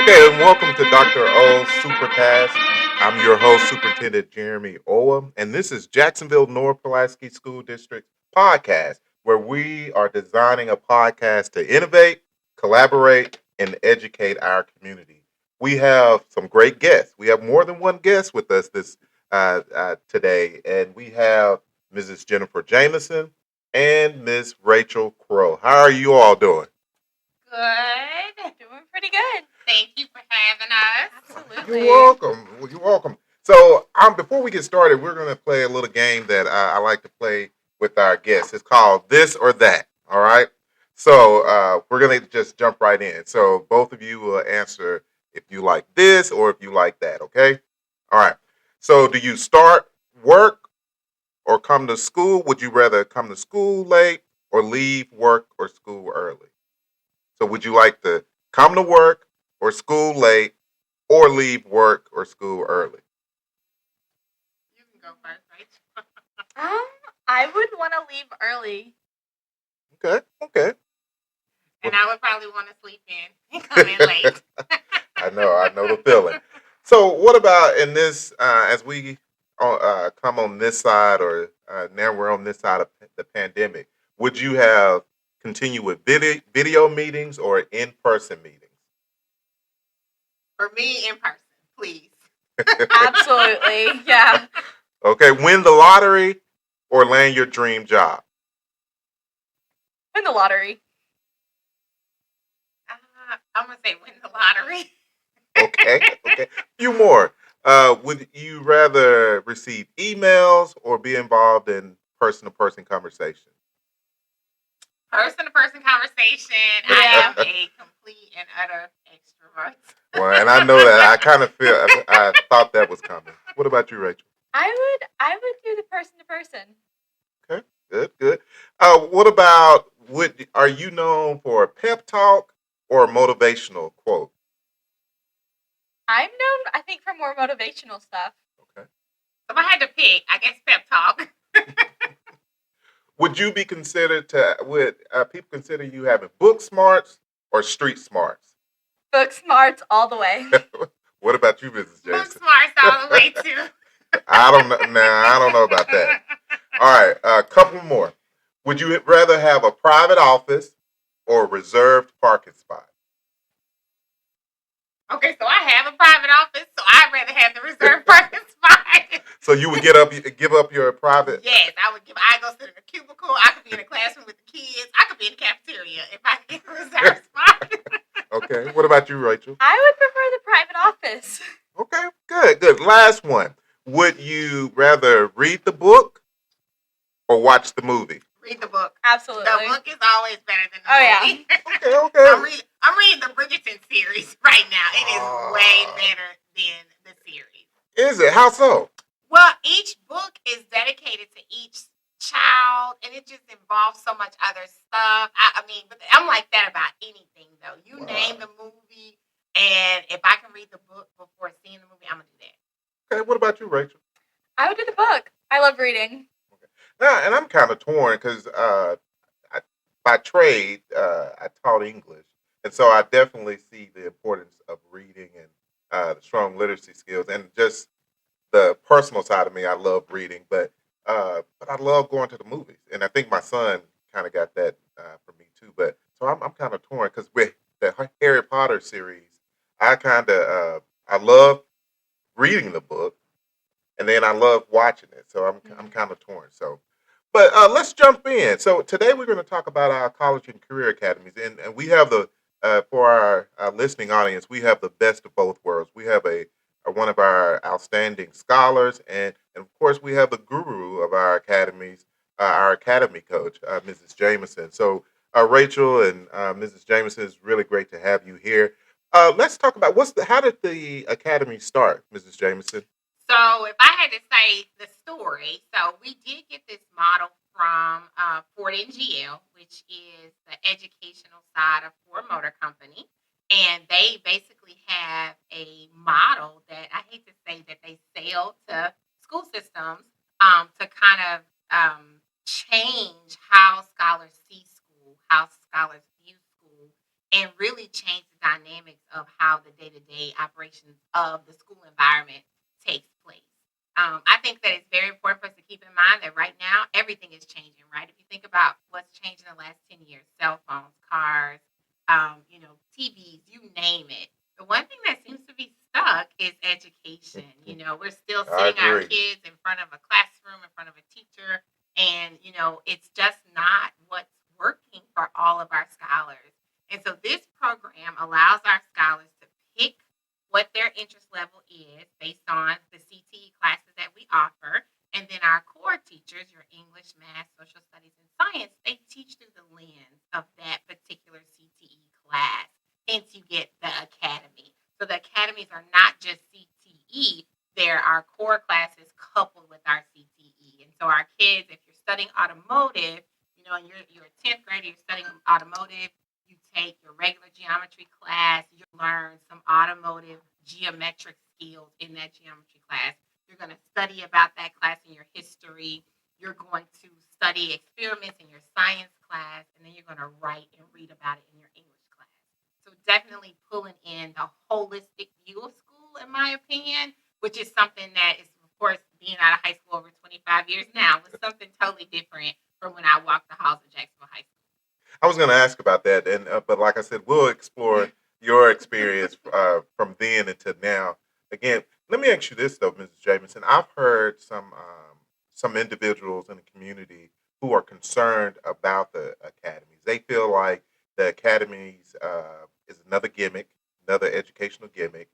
Okay, and welcome to Dr. O's Supercast. I'm your host, Superintendent Jeremy Owoh, and this is Jacksonville North Pulaski School District podcast, where we are designing a podcast to innovate, collaborate, and educate our community. We have some great guests. We have more than one guest with us this today, and we have Mrs. Jennifer Jamison and Ms. Rachel Crow. How are you all doing? Good. Doing pretty good. Thank you for having us. You're Absolutely. welcome. You're welcome. So, before we get started, we're going to play a little game that I like to play with our guests. It's called This or That. All right. So, we're going to just jump right in. So, both of you will answer if you like this or if you like that. Okay. All right. So, do you start work or come to school? Would you rather come to school late or leave work or school early? So, would you like to come to work or school late or leave work or school early? You can go first, right? I would want to leave early. Okay. And I would probably want to sleep in and come in late. I know the feeling. So, what about in this, as we come on this side, or now we're on this side of the pandemic, would you have continue with video meetings or in person meetings? For me, in person, please. Absolutely. Yeah. Okay, win the lottery or land your dream job? Win the lottery. I'm going to say win the lottery. Okay. Few more. Would you rather receive emails or be involved in person-to-person conversation? Person-to-person conversation. Yeah. I am a complete and utter extrovert. Well, and I know that. I kind of feel. I thought that was coming. What about you, Rachel? I would do the person-to-person. Okay, good. What about are you known for a pep talk or a motivational quote? I'm known, I think, for more motivational stuff. Okay. If I had to pick, I guess pep talk. Would you be considered would people consider you having book smarts or street smarts? Book smarts all the way. What about you, Mrs. Jason? Book smarts all the way too. I don't know. Nah, I don't know about that. All right, a couple more. Would you rather have a private office or a reserved parking spot? Okay, so I have a private office, so I'd rather have the reserved parking spot. So you would give up your private? Yes, I would I go sit in a cubicle. I could be in a classroom with the kids. I could be in the cafeteria if I could get a reserved spot. Okay. What about you, Rachel? I would prefer the private office. Okay, good. Last one. Would you rather read the book or watch the movie? Read the book. Absolutely. The book is always better than the movie. Yeah. Okay. I'm reading the Bridgerton series right now. It is way better than the series. Is it? How so? Well, each book is dedicated to each child, and it just involves so much other stuff. I mean, but I'm like that about anything, though. You name the movie, and if I can read the book before seeing the movie, I'm going to do that. Okay, what about you, Rachel? I would do the book. I love reading. Yeah, and I'm kind of torn because by trade, I taught English. And so I definitely see the importance of reading and the strong literacy skills and just the personal side of me. I love reading, but I love going to the movies. And I think my son kind of got that for me too. But so I'm kind of torn because with the Harry Potter series, I love reading the book and then I love watching it. So I'm kind of torn. So, but let's jump in. So today we're going to talk about our college and career academies, and we have the for our listening audience, we have the best of both worlds. We have one of our outstanding scholars, and of course we have the guru of our academies, our academy coach, Mrs. Jamison. So Rachel and Mrs. Jamison, it's really great to have you here. Let's talk about how did the academy start, Mrs. Jamison? So if I had to say the story, so we did get this model from Ford NGL, which is the educational side of Ford Motor Company. And they basically have a model that I hate to say that they sell to school systems to kind of change how scholars see school, how scholars view school, and really change the dynamic dynamics of how the day-to-day operations of the school environment takes place. I think that it's very important for us to keep in mind that right now everything is changing, right? If you think about what's changed in the last 10 years, cell phones, cars, TVs, you name it. The one thing that seems to be stuck is education. We're still I sitting our agree. kids in front of a classroom, in front of a teacher, and it's just not what's working for all of our scholars. And so this program allows our scholars to pick what their interest level is based on the CTE classes that we offer. And then our core teachers, your English, math, social studies, and science, they teach through the lens of that particular CTE class. Hence, you get the academy. So the academies are not just CTE, they're our core classes coupled with our CTE. And so our kids, if you're studying automotive, and you're a 10th grader, you're studying automotive, you take your regular geometry class, you learn some automotive geometric skills in that geometry class. You're going to study about that class in your history. You're going to study experiments in your science class, and then you're going to write and read about it in your English class. So definitely pulling in the holistic view of school, in my opinion, which is something that is, of course, being out of high school over 25 years now, was something totally different from when I walked the halls of Jacksonville High I was going to ask about that, and but like I said, we'll explore your experience from then until now. Again, let me ask you this though, Mrs. Jamison. I've heard some individuals in the community who are concerned about the academies. They feel like the academies is another gimmick, another educational gimmick,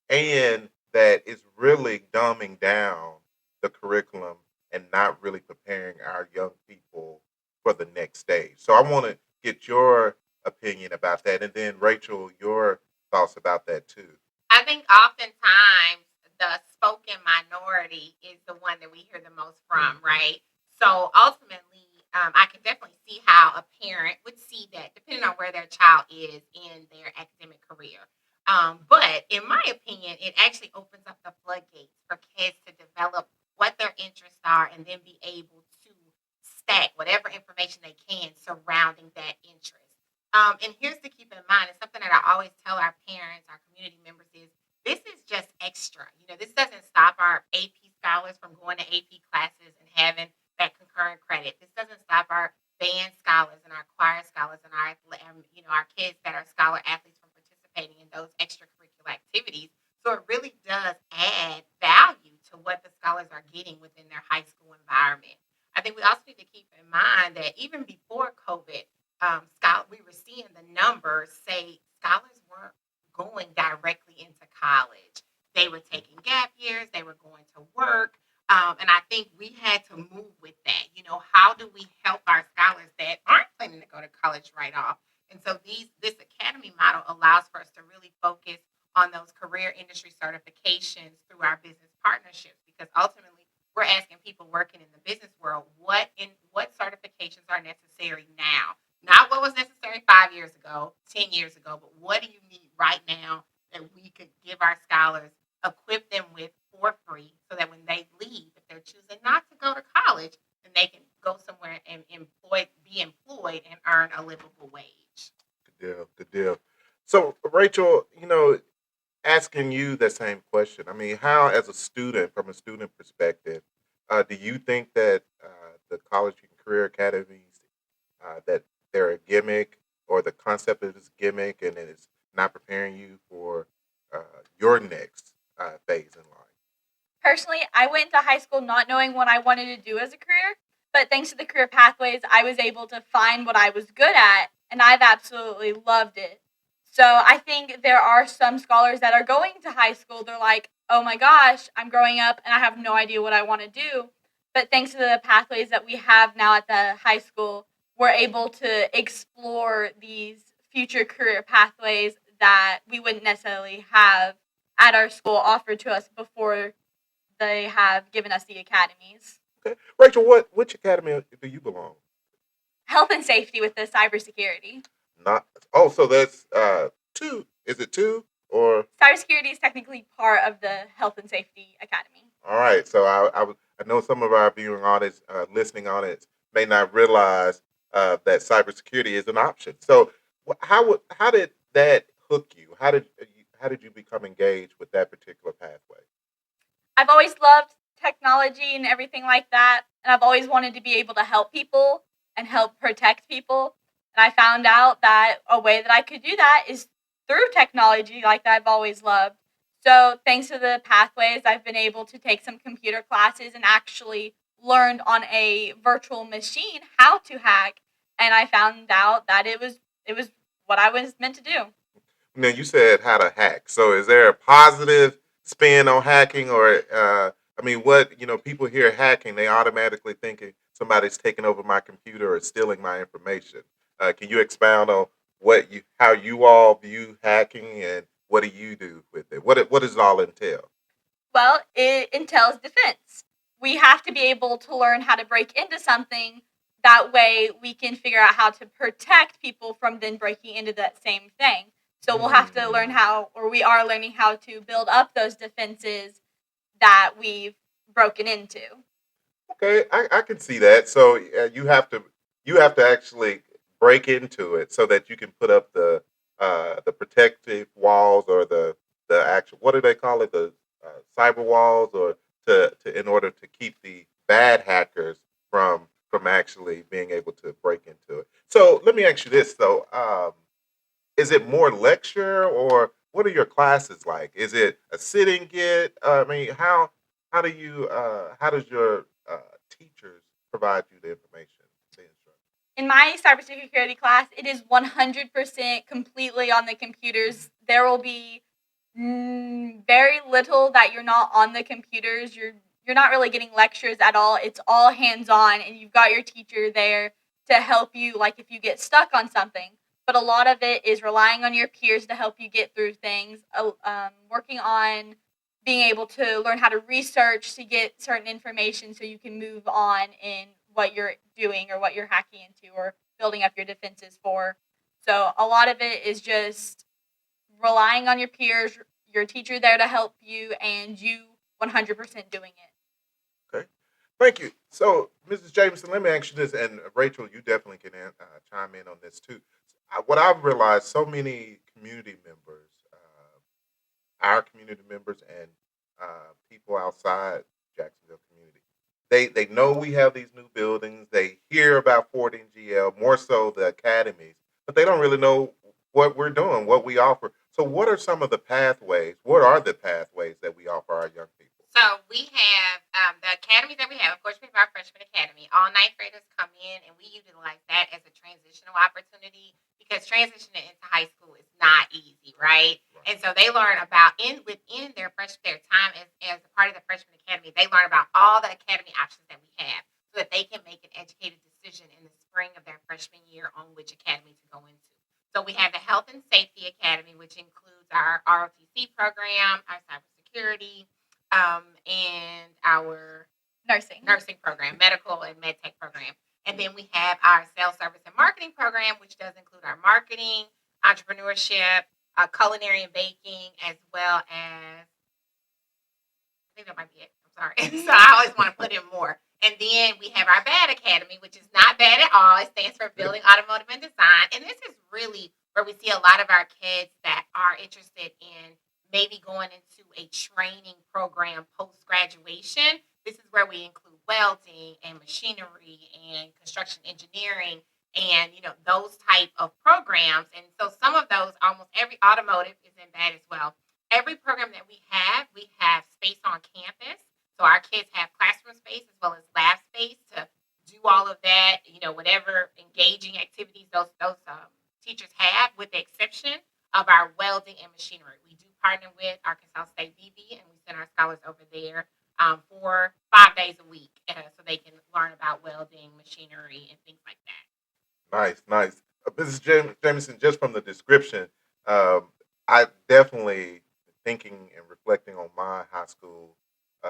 and that it's really dumbing down the curriculum and not really preparing our young people for the next stage. So I want to get your opinion about that, and then Rachel, your thoughts about that too. I think oftentimes the spoken minority is the one that we hear the most from, Mhm. right? So ultimately, I can definitely see how a parent would see that, depending on where their child is in their academic career. But in my opinion, it actually opens up the floodgates for kids to develop what their interests are and then be able to stack whatever information they can surrounding that interest. And here's to keep in mind, it's something that I always tell our parents, our community members is this is just extra. This doesn't stop our AP scholars from going to AP classes and having that concurrent credit. This doesn't stop our band scholars and our choir scholars and our kids that are scholar athletes from participating in those extracurricular activities. So it really does add value to what the scholars are getting within their high school environment. I think we also need to keep in mind that even before COVID, we were seeing the numbers say scholars weren't going directly into college. They were taking gap years, they were going to work. And I think we had to move with that. How do we help our scholars that aren't planning to go to college right off? And so this academy model allows for us to really focus on those career industry certifications through our business partnerships because ultimately we're asking people working in the business world what certifications are necessary now, not what was necessary 5 years ago, 10 years ago, but what do you need right now that we could give our scholars, equip them with for free so that when they leave, if they're choosing not to go to college, then they can go somewhere and be employed and earn a livable wage. Good deal. Good deal. So Rachel, asking you that same question. I mean, how, as a student, from a student perspective, do you think that the college and career academies that they're a gimmick, or the concept of this gimmick, and it's not preparing you for uh, your next phase in life? Personally, I went to high school not knowing what I wanted to do as a career, but thanks to the career pathways, I was able to find what I was good at, and I've absolutely loved it. So I think there are some scholars that are going to high school, they're like, oh my gosh, I'm growing up and I have no idea what I want to do. But thanks to the pathways that we have now at the high school, we're able to explore these future career pathways that we wouldn't necessarily have at our school offered to us before they have given us the academies. Okay, Rachel, which academy do you belong? Health and safety with the cybersecurity. Not. Oh, so that's two. Is it two or? Cybersecurity is technically part of the health and safety academy. All right. So I know some of our viewing audience, listening audience, may not realize that cybersecurity is an option. So how did that hook you? school? How did you become engaged with that particular pathway? I've always loved technology and everything like that, and I've always wanted to be able to help people and help protect people. And I found out that a way that I could do that is through technology, like that I've always loved. So, thanks to the pathways, I've been able to take some computer classes and actually learned on a virtual machine how to hack. And I found out that it was what I was meant to do. Now you said how to hack. So is there a positive spin on hacking, or I mean, what people hear hacking, they automatically thinking somebody's taking over my computer or stealing my information. Can you expound on how you all view hacking, and what do you do with it? What does it all entail? Well, it entails defense. We have to be able to learn how to break into something. That way, we can figure out how to protect people from then breaking into that same thing. So, we'll have to learn Mm. how, or we are learning how to build up those defenses that we've broken into. Okay, I can see that. So you have to actually break into it so that you can put up the protective walls, or the actual, what do they call it, the cyber walls, or to in order to keep the bad hackers from actually being able to break into it. So let me ask you this though. Is it more lecture, or what are your classes like? Is it a sitting get? I mean, how does your teachers provide you the information, the instruction? In my cybersecurity class, it is 100% completely on the computers. There will be very little that you're not on the computers. You're not really getting lectures at all. It's all hands on, and you've got your teacher there to help you. Like if you get stuck on something, but a lot of it is relying on your peers to help you get through things. Working on being able to learn how to research to get certain information so you can move on in what you're doing or what you're hacking into or building up your defenses for. So a lot of it is just relying on your peers, your teacher there to help you, and you 100% doing it. Okay, thank you. So, Mrs. Jameson, let me ask you this, and Rachel, you definitely can chime in on this too. What I've realized, so many community members, our community members, and people outside Jacksonville community. They know we have these new buildings. They hear about Fort NGL, more so the academies, but they don't really know what we're doing, what we offer. So, what are some of the pathways? What are the pathways that we offer our young people? So we have the academy that we have. Of course, we have our freshman academy. All ninth graders come in, and we utilize that as a transitional opportunity because transitioning into high school is not easy, right? Right. And so they learn about within their time as a part of the freshman academy. They learn about all the academy options that we have, so that they can make an educated decision in the spring of their freshman year on which academy to go into. So we have the Health and Safety Academy, which includes our ROTC program, our cybersecurity, and our Nursing. nursing program, medical and med tech program. And then we have our sales, service, and marketing program, which does include our marketing, entrepreneurship, culinary and baking, as well as, I think that might be it. I'm sorry. So I always want to put in more. And then we have our BAD Academy, which is not bad at all. It stands for Building Automotive and Design. And this is really where we see a lot of our kids that are interested in maybe going into a training program post graduation. This is where we include welding and machinery and construction engineering and those type of programs. And so some of those, almost every automotive is in that as well. Every program that we have space on campus. So our kids have classroom space as well as lab space to do all of that, whatever engaging activities those teachers have, with the exception of our welding and machinery. We do partner with Arkansas State BB, and we send our scholars over there for 5 days a week so they can learn about welding, machinery, and things like that. Nice, nice. Mrs. Jameson, just from the description, I definitely, thinking and reflecting on my high school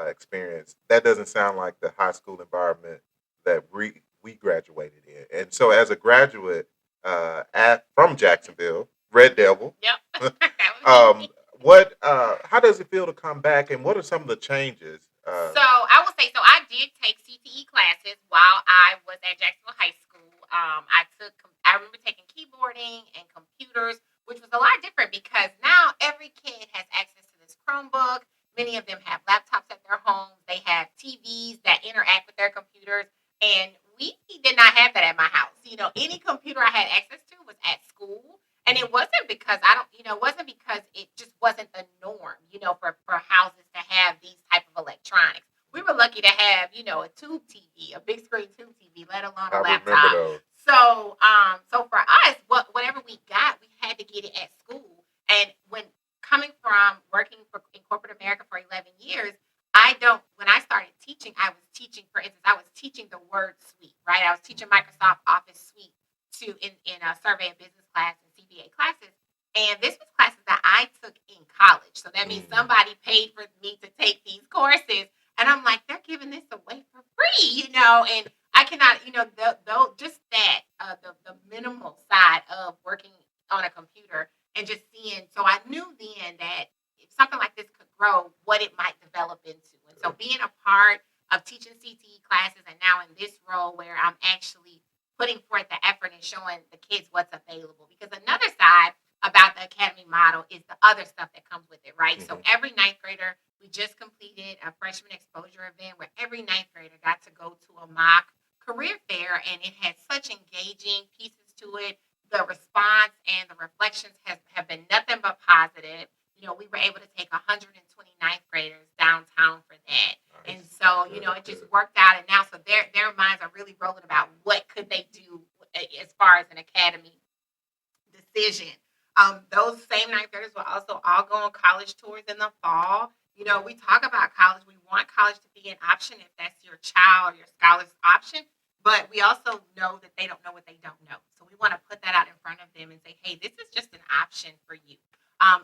experience, that doesn't sound like the high school environment that we graduated in. And so, as a graduate from Jacksonville, Red Devil, Yep. That was um, me. how does it feel to come back, and what are some of the changes? So I will say, so I did take CTE classes while I was at Jacksonville High School. I remember taking keyboarding and computers, which was a lot different because now Many of them have laptops at their homes. They have TVs that interact with their computers. And we did not have that at my house. Any computer I had access to was at school. And it wasn't because it wasn't because it just wasn't the norm, for houses to have these type of electronics. We were lucky to have, a tube TV, a big screen tube TV, let alone I a remember laptop. those. So for us, whatever we got, we had to get it at school. And when coming from working in corporate America for 11 years, when I started teaching, I was teaching, for instance, I was teaching the word suite, right? I was teaching Microsoft Office Suite in a survey and business class and CBA classes. And this was classes that I took in college. So that means somebody paid for me to take these courses. And I'm like, they're giving this away for free, and I cannot, just that, the minimal side of working on a computer and just seeing. So I knew then that if something like this could grow, what it might develop into. And so being a part of teaching CTE classes and now in this role where I'm actually putting forth the effort and showing the kids what's available. Because another side about the academy model is the other stuff that comes with it, right? So every ninth grader, we just completed a freshman exposure event where every ninth grader got to go to a mock career fair, and it had such engaging pieces to it. The response and the reflections have been nothing but positive. We were able to take 129th graders downtown for that. Nice. And so, it just worked out. And now, so their minds are really rolling about what could they do as far as an academy decision. Those same ninth graders will also all go on college tours in the fall. We talk about college. We want college to be an option if that's your child or your scholar's option. But we also know that they don't know what they don't know. So we want to put that out in front of them and say, hey, this is just an option for you.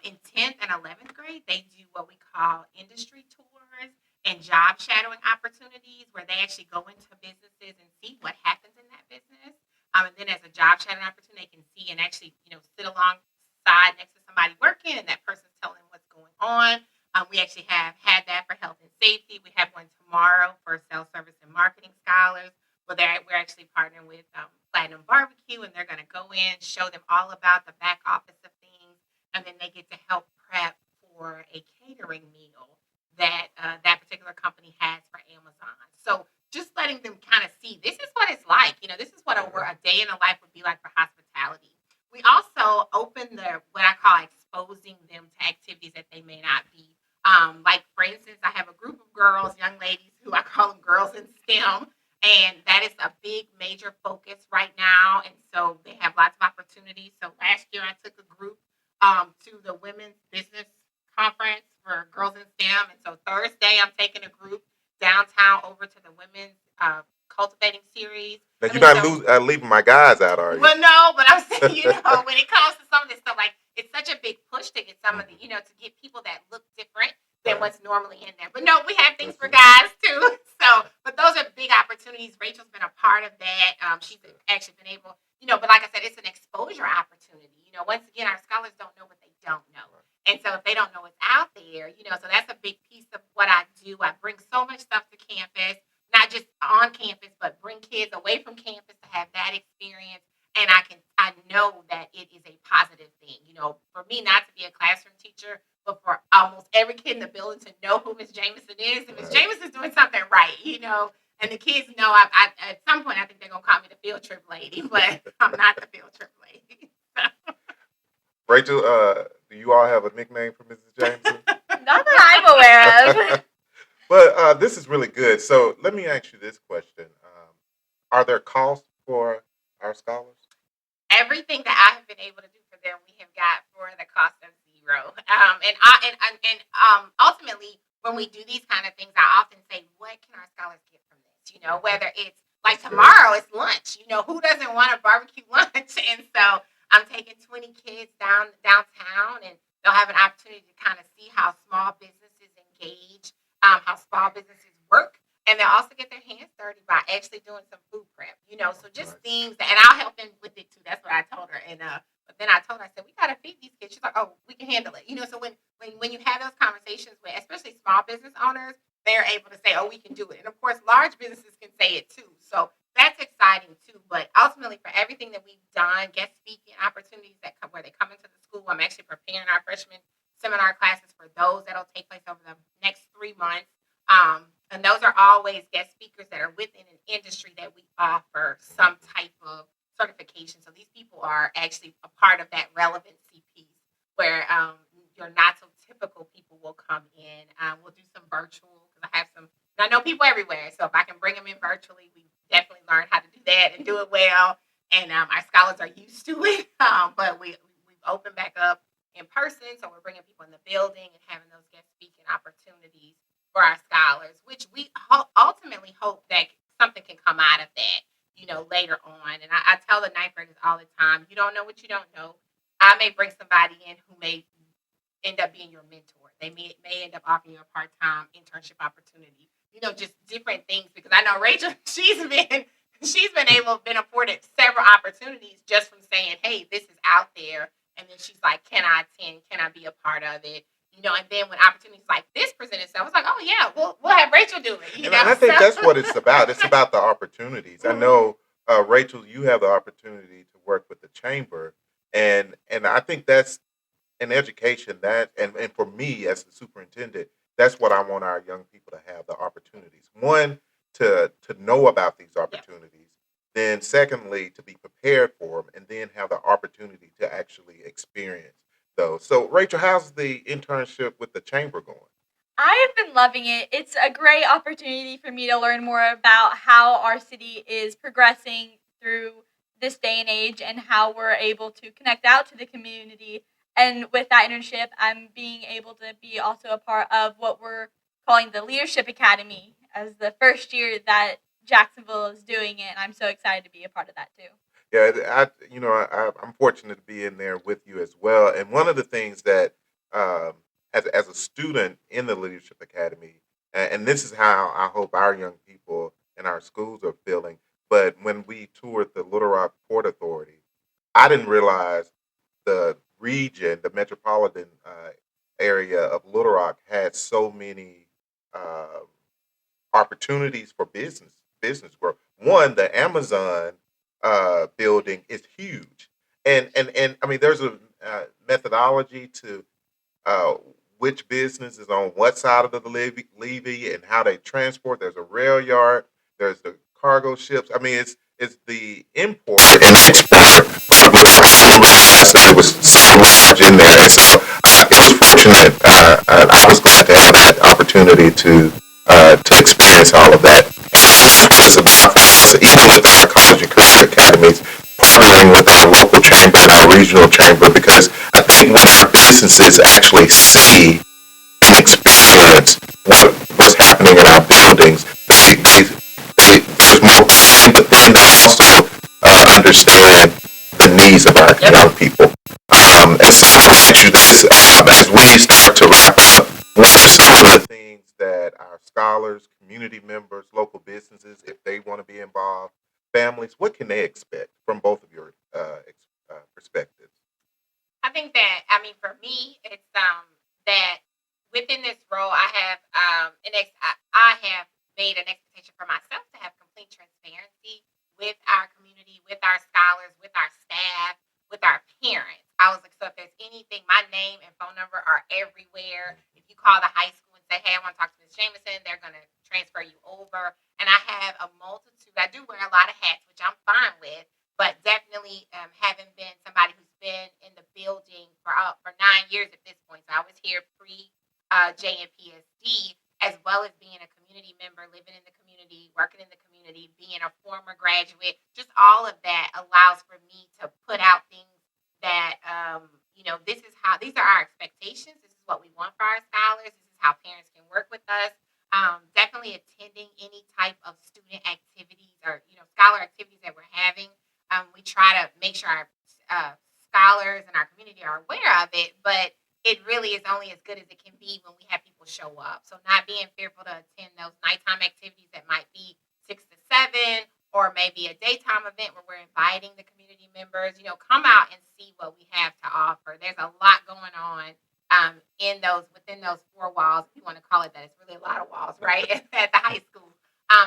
In 10th and 11th grade, they do what we call industry tours and job shadowing opportunities where they actually go into businesses and see what happens in that business. And then as a job shadowing opportunity, they can see and actually, sit alongside next to somebody working and that person's telling them what's going on. We actually have had that for health and safety. We have one tomorrow for sales, service, and marketing scholars. We're actually partnering with Platinum Barbecue, and they're going to go in, show them all about the back office of things, and then they get to help prep for a catering meal that that particular company has for Amazon. So just letting them kind of see this is what it's like. This is what a day in a life would be like for hospitality. We also open what I call exposing them to activities that they may not be. Like, for instance, I have a group of girls, young ladies, who I call them girls in STEM. And that is a big, major focus right now. And so they have lots of opportunities. So last year I took a group to the Women's Business Conference for Girls in STEM. And so Thursday I'm taking a group downtown over to the Women's Cultivating Series. Now, you're not leaving my guys out, are you? Well, no, but I'm saying, when it comes to some of this stuff, like, it's such a big push to get some of the, to get people that look different than what's normally in there. But no, we have things for guys too. So, but those are big opportunities. Rachel's been a part of that. She's actually been able, but like I said, it's an exposure opportunity. Once again, our scholars don't know what they don't know. And so if they don't know what's out there, so that's a big piece of what I do. I bring so much stuff to campus, not just on campus, but bring kids away from campus to have that experience. And I know that it is a positive thing, for me not to be a classroom teacher, but for almost every kid in the building to know who Miss Jamison is. And Miss Jamison's doing something right, and the kids know I at some point I think they're going to call me the field trip lady, but I'm not the field trip lady. Rachel, do you all have a nickname for Mrs. Jameson? Not that I'm aware of. But this is really good. So let me ask you this question. Are there costs for our scholars? Everything that I have been able to do for them, we have got for the cost of zero. And ultimately, when we do these kind of things, I often say, what can our scholars get from this? Whether it's like tomorrow, it's lunch. Who doesn't want a barbecue lunch? And so I'm taking 20 kids downtown, and they'll have an opportunity to kind of see how small businesses engage, how small businesses work. And they'll also get their hands dirty by actually doing some food prep, so just things and I'll help them with it too. That's what I told her. And but then I told her, I said, we gotta feed these kids. She's like, oh, we can handle it. So when you have those conversations with especially small business owners, they're able to say, oh, we can do it. And of course, large businesses can say it too. So that's exciting too. But ultimately, for everything that we've done, guest speaking opportunities that come where they come into the school, I'm actually preparing our freshman seminar classes for those that'll take place over the next 3 months. And those are always guest speakers that are within an industry that we offer some type of certification. So these people are actually a part of that relevancy piece where your not so typical people will come in. We'll do some virtual because I have some. I know people everywhere, so if I can bring them in virtually, we definitely learn how to do that and do it well. And our scholars are used to it, but we've opened back up in person, so we're bringing people in the building and having those guest speaking opportunities for our scholars, which we ultimately hope that something can come out of that, later on. And I tell the ninth graders all the time, you don't know what you don't know. I may bring somebody in who may end up being your mentor. They may end up offering you a part-time internship opportunity. Just different things. Because I know Rachel, been afforded several opportunities just from saying, "Hey, this is out there," and then she's like, "Can I attend? Can I be a part of it?" And then when opportunities like this present itself, I was like, "Oh yeah, we'll have Rachel do it." And I think that's what it's about. It's about the opportunities. I Mhm. know, Rachel, you have the opportunity to work with the chamber, and I think that's in education that and for me as the superintendent, that's what I want our young people to have the opportunities. One, to know about these Yep. opportunities. Then secondly, to be prepared for them, and then have the opportunity to actually experience those. So Rachel, how's the internship with the chamber going? I have been loving it. It's a great opportunity for me to learn more about how our city is progressing through this day and age and how we're able to connect out to the community. And with that internship, I'm being able to be also a part of what we're calling the Leadership Academy as the first year that Jacksonville is doing it. And I'm so excited to be a part of that too. Yeah, I'm fortunate to be in there with you as well. And one of the things that, um, as a student in the Leadership Academy, and this is how I hope our young people in our schools are feeling. But when we toured the Little Rock Port Authority, I didn't realize the region, the metropolitan area of Little Rock, had so many um opportunities for business growth. One, the Amazon building is huge, and I mean, there's a methodology to uh, which business is on what side of the levee and how they transport. There's a rail yard. There's the cargo ships. I mean, it's the import and export of materials. I didn't realize that it was so large in there, and so it was fortunate. I was glad to have that opportunity to experience all of that. And that's what it's about for us, even with our college and career academies, partnering with our local chamber and our regional chamber, because I think when our businesses actually see and experience what's happening in our buildings, there's more buy-in, but then they also understand the needs of our young people. And so I'm going to ask you this as we start to wrap up. What are some of the things that our scholars, community members, local businesses, if they want to be involved, families, what can they expect from both of your perspectives? I think that, for me, it's that within this role, I have I have made an expectation for myself to have complete transparency with our community, with our scholars, with our staff, with our parents. I was like, so if there's anything, my name and phone number are everywhere. If you call the high school and say, "Hey, I want to talk to Ms. Jamison," they're gonna transfer you over. And I have a multitude. I do wear a lot of hats, which I'm fine with, but definitely having been somebody who's been in the building for 9 years at this point. So I was here pre JNPSD, as well as being a community member, living in the community, working in the community, being a former graduate. Just all of that allows for me to put out things that these are our expectations. This is what we want for our scholars. This is how parents can work with us. Definitely attending any type of student activities or scholar activities that we're having. We try to make sure our uh, scholars and our community are aware of it, but it really is only as good as it can be when we have people show up. So not being fearful to attend those nighttime activities that might be 6 to 7, or maybe a daytime event where we're inviting the community members. Come out and see what we have to offer. There's a lot going on within those four walls, if you want to call it that. It's really a lot of walls, right? At the high school.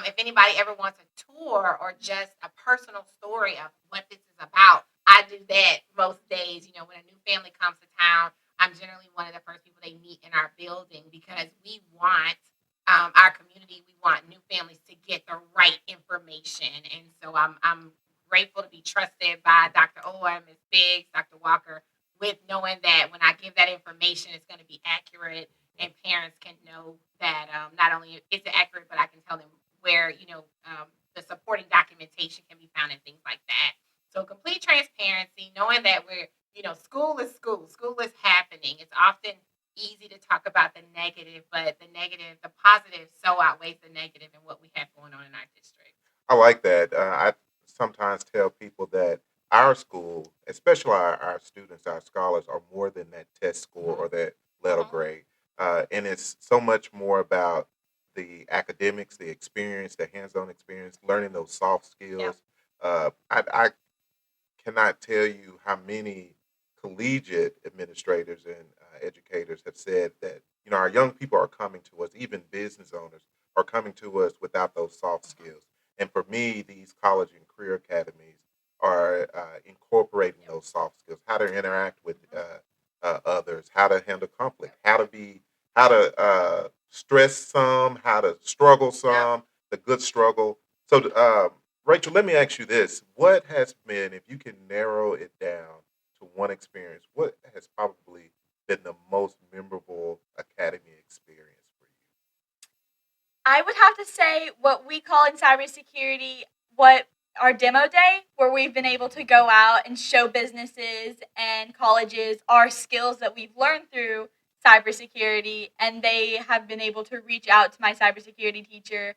If anybody ever wants a tour or just a personal story of what this is about, I do that most days. When a new family comes to town, I'm generally one of the first people they meet in our building because we want our community, we want new families to get the right information. And so I'm grateful to be trusted by Dr. Owoh and Ms. Biggs, Dr. Walker, with knowing that when I give that information, it's going to be accurate and parents can know that not only is it accurate, but I can tell them where, the supporting documentation can be found and things like that. So complete transparency, knowing that school is school. School is happening. It's often easy to talk about the negative, but the positive so outweighs the negative in what we have going on in our district. I like that. I sometimes tell people that our school, especially our students, our scholars, are more than that test score Mm-hmm. or that letter Mm-hmm. grade. And it's so much more about the academics, the experience, the hands on experience, learning those soft Yep. skills. I cannot tell you how many collegiate administrators and educators have said that our young people are coming to us, even business owners are coming to us without those soft Mm-hmm. skills. And for me, these college and career academies are incorporating Yep. those soft skills: how to interact with Mm-hmm. others, how to handle conflict, Yep. how to stress some, how to struggle Yep. some, the good struggle. So, Rachel, let me ask you this. What has been, if you can narrow it down to one experience, what has probably been the most memorable academy experience for you? I would have to say what we call in cybersecurity what our demo day, where we've been able to go out and show businesses and colleges our skills that we've learned through cybersecurity, and they have been able to reach out to my cybersecurity teacher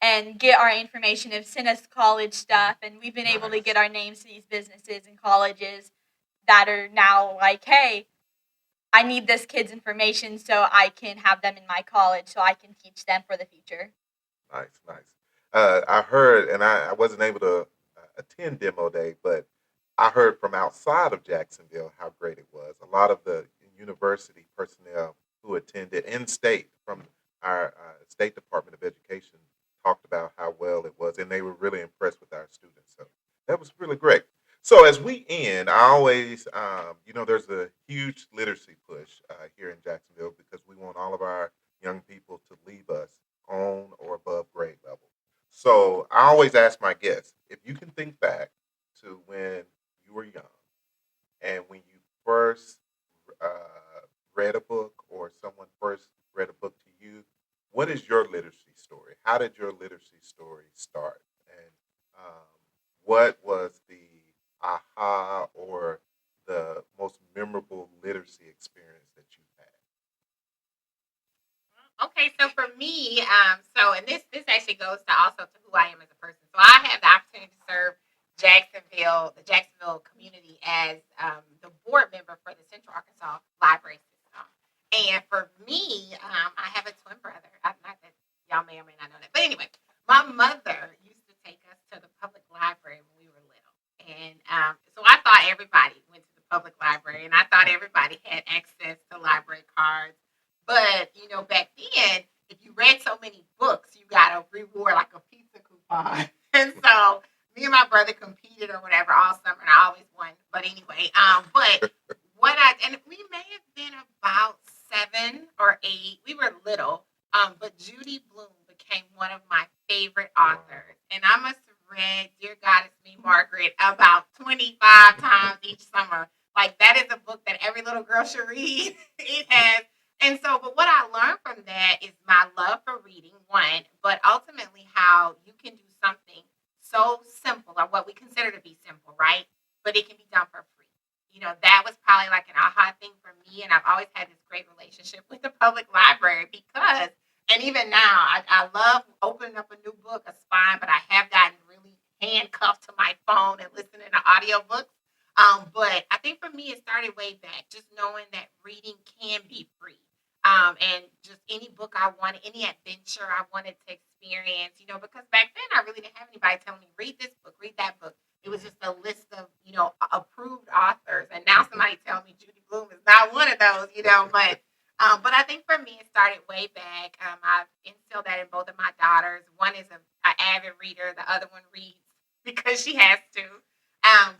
and get our information and send us college stuff, and we've been able to Nice. get our names to these businesses and colleges that are now like, hey, I need this kid's information so I can have them in my college so I can teach them for the future. Nice, nice. I heard, and I wasn't able to attend demo day, but I heard from outside of Jacksonville how great it was. A lot of the university personnel who attended in state from our state department of education talked about how well it was, and they were really impressed with our students. So that was really great. So as we end, I always, there's a huge literacy push here in Jacksonville because we want all of our young people to leave us on or above grade level. So I always ask my guests, if you can think back to when you were young and when you first read a book or someone first read a book to you, what is your literacy story? How did your literacy story start? And what was the aha or the most memorable literacy experience that you had? Okay, so for me, and this actually goes to also to who I am as a person. So I have the opportunity to serve the Jacksonville community as the board member for the Central Arkansas Library System. And for me, I have a twin brother. Not that y'all may or may not know that, but anyway, my mother used to take us to the public library when we were little, and so I thought everybody went to the public library, and I thought everybody had access to library cards, but back then, if you read so many books, you got a reward like a pizza coupon. And so me and my brother competed or whatever all summer, and I always won. But anyway, but we may have been about 7 or 8. We were little. But Judy Blume became one of my favorite Wow. authors, and I must have read "Dear God, It's Me, Margaret" about 25 times each summer. Like that is a book that every little girl should read. It has but what I learned from that is my love for reading, one, but ultimately how you can do something so simple, or what we consider to be simple, right? But it can be done for free. That was probably like an aha thing for me. And I've always had this great relationship with the public library because, and even now, I love opening up a new book, a spine, but I have gotten really handcuffed to my phone and listening to audiobooks. But I think for me, it started way back, just knowing that reading can be free. And just any book I wanted, any adventure I wanted to experience, because back then I really didn't have anybody telling me, read this book, read that book. It was just a list of, approved authors. And now Mhm. somebody tell me Judy Blume is not one of those, but I think for me, it started way back. I've instilled that in both of my daughters. One is an avid reader, the other one reads because she has to.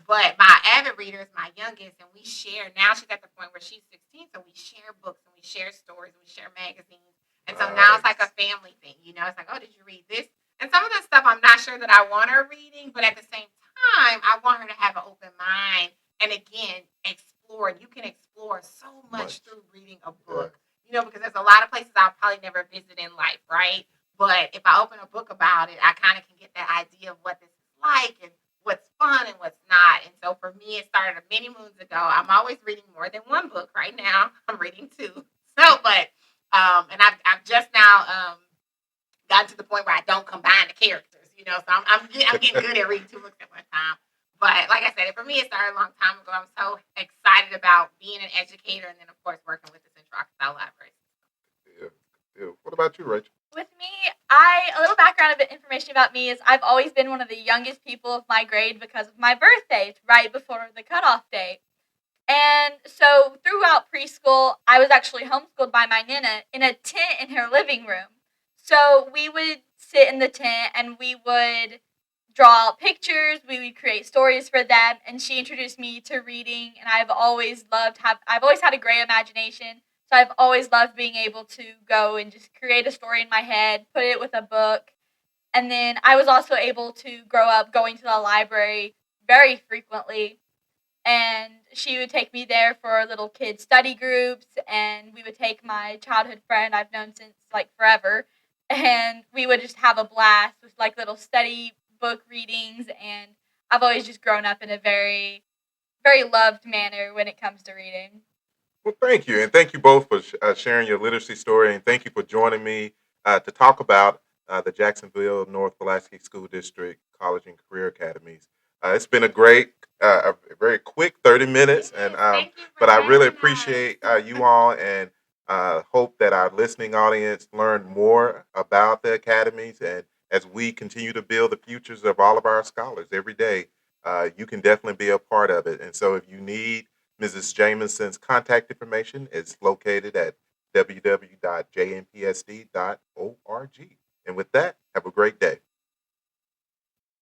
But my avid reader is my youngest, and we share. Now she's at the point where she's 16, so we share books and we share stories and we share magazines. And so now it's like a Nice. family thing. It's like, oh, did you read this? And some of the stuff I'm not sure that I want her reading, but at the same time, I want her to have an open mind and again explore. You can explore so much Much. through reading a Yeah. book. Because there's a lot of places I'll probably never visit in life, right? But if I open a book about it, I kind of can get that idea of what this is like and what's fun and what's not. And so for me, it started many moons ago. I'm always reading more than one book. Right now, I'm reading two. And I've just now gotten to the point where I don't combine the characters. So I'm getting good at reading two books at one time. But like I said, for me, it started a long time ago. I'm so excited about being an educator and then, of course, working with the Central Arkansas Library. Yeah. Yeah. What about you, Rachel? With me, a little background of information about me is I've always been one of the youngest people of my grade because of my birthday, right before the cutoff date. And so throughout preschool, I was actually homeschooled by my Nana in a tent in her living room. So we would sit in the tent and we would draw out pictures, we would create stories for them, and she introduced me to reading, and I've always had a great imagination. So I've always loved being able to go and just create a story in my head, put it with a book. And then I was also able to grow up going to the library very frequently, and she would take me there for little kid study groups, and we would take my childhood friend I've known since like forever, and we would just have a blast with like little study book readings. And I've always just grown up in a very very loved manner when it comes to reading. Well, thank you. And thank you both for sharing your literacy story. And thank you for joining me to talk about the Jacksonville North Pulaski School District College and Career Academies. It's been a very quick 30 minutes, Yes, thank you for but I really having us. appreciate you all and hope that our listening audience learned more about the academies. And as we continue to build the futures of all of our scholars every day, you can definitely be a part of it. And so if you need Mrs. Jamison's contact information is located at www.jnpsd.org. And with that, have a great day.